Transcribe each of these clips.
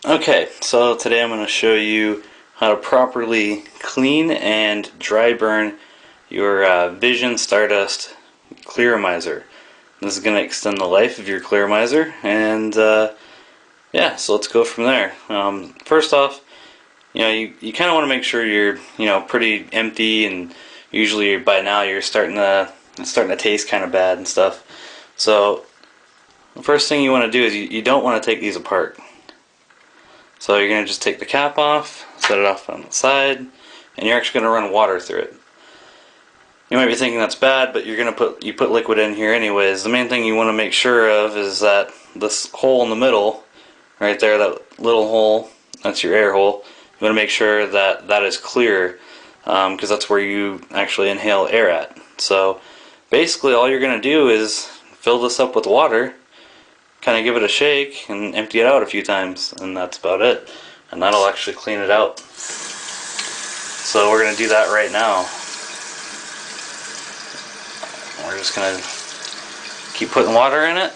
Okay, so today I'm going to show you how to properly clean and dry burn your Vision Stardust clearomizer. This is going to extend the life of your clearomizer, and yeah, so let's go from there. First off, you kind of want to make sure you're pretty empty, and usually by now you're it's starting to taste kind of bad and stuff. So the first thing you want to do is you don't want to take these apart. So you're going to just take the cap off, set it off on the side, and you're actually going to run water through it. You might be thinking that's bad, but you put liquid in here anyways. The main thing you want to make sure of is that this hole in the middle, right there, that little hole, that's your air hole. You want to make sure that that is clear, because that's where you actually inhale air at. So basically all you're going to do is fill this up with water, kind of give it a shake and empty it out a few times, and that's about it, and that'll actually clean it out. So we're going to do that right now. We're just going to keep putting water in it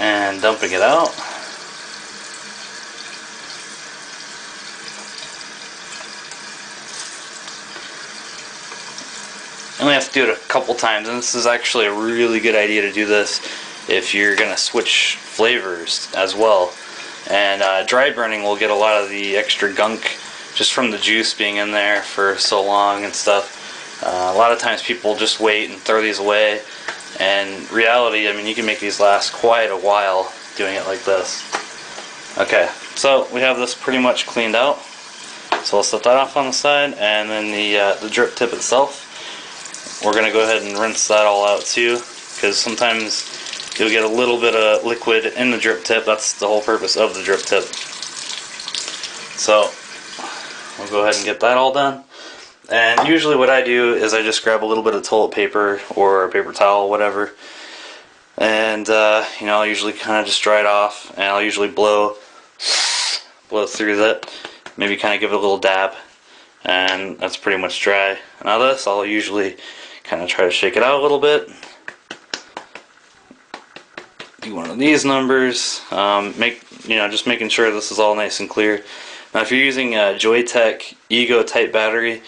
and dumping it out. And we have to do it a couple times, and this is actually a really good idea to do this if you're going to switch flavors as well. And dry burning will get a lot of the extra gunk just from the juice being in there for so long and stuff. A lot of times people just wait and throw these away, and reality, I mean, you can make these last quite a while doing it like this. Okay, so we have this pretty much cleaned out, so we'll set that off on the side, and then the drip tip itself, we're going to go ahead and rinse that all out too, because sometimes you'll get a little bit of liquid in the drip tip. That's the whole purpose of the drip tip. So we'll go ahead and get that all done. And usually what I do is I just grab a little bit of toilet paper or a paper towel, whatever, and I'll usually kind of just dry it off, and I'll usually blow through that, maybe kind of give it a little dab, and that's pretty much dry. Now this, I'll usually kind of try to shake it out a little bit. Do one of these numbers. Just making sure this is all nice and clear. Now, if you're using a Joytech Ego type battery,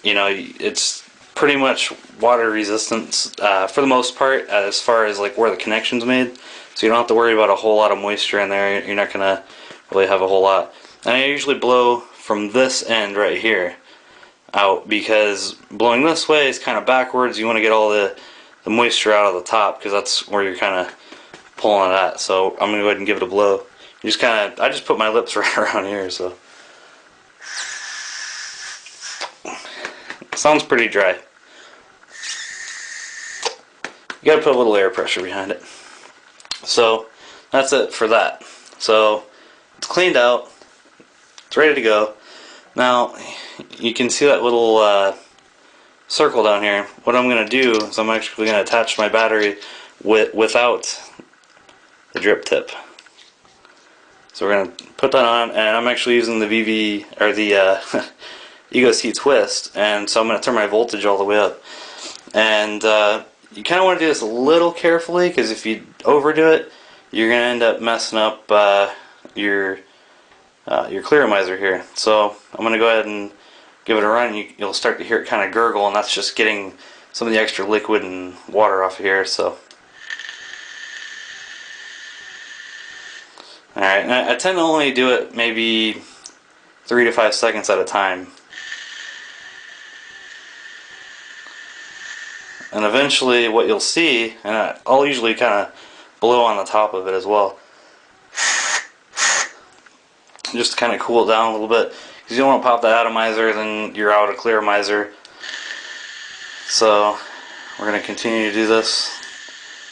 it's pretty much water resistant for the most part, as far as like where the connection's made. So you don't have to worry about a whole lot of moisture in there. You're not gonna really have a whole lot. And I usually blow from this end right here out, because blowing this way is kind of backwards. You want to get all the moisture out of the top, because that's where you're kind of pulling it at. So I'm gonna go ahead and give it a blow. I just put my lips right around here, so it sounds pretty dry. You gotta put a little air pressure behind it. So that's it for that. So it's cleaned out, it's ready to go. Now you can see that little circle down here. What I'm going to do is I'm actually going to attach my battery without the drip tip. So we're going to put that on, and I'm actually using the Ego C Twist, and so I'm going to turn my voltage all the way up. And you kind of want to do this a little carefully, because if you overdo it, you're going to end up messing up your clearomizer here. So I'm going to go ahead and give it a run. You'll start to hear it kind of gurgle, and that's just getting some of the extra liquid and water off of here. So, alright, I tend to only do it maybe 3 to 5 seconds at a time. And eventually what you'll see, and I'll usually kind of blow on the top of it as well, just to kind of cool it down a little bit, because you don't want to pop the atomizer, then you're out of clearomizer. So we're going to continue to do this.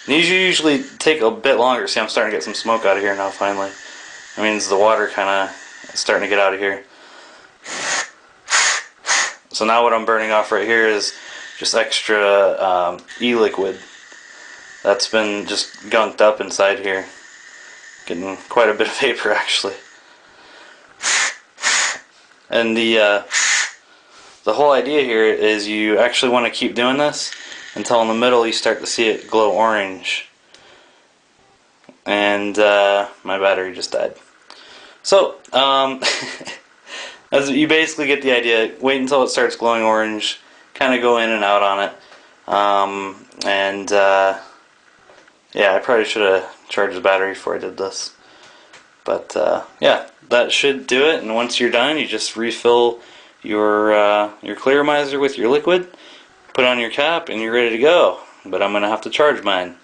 These usually take a bit longer. See, I'm starting to get some smoke out of here now finally. That means the water kind of is starting to get out of here. So now what I'm burning off right here is just extra e-liquid that's been just gunked up inside here. Getting quite a bit of vapor actually. And the whole idea here is you actually want to keep doing this until in the middle you start to see it glow orange. and my battery just died. So, as you basically get the idea, wait until it starts glowing orange, kind of go in and out on it, yeah, I probably should have charged the battery before I did this. But yeah, that should do it, and once you're done, you just refill your clearomizer with your liquid, put on your cap, and you're ready to go. But I'm going to have to charge mine.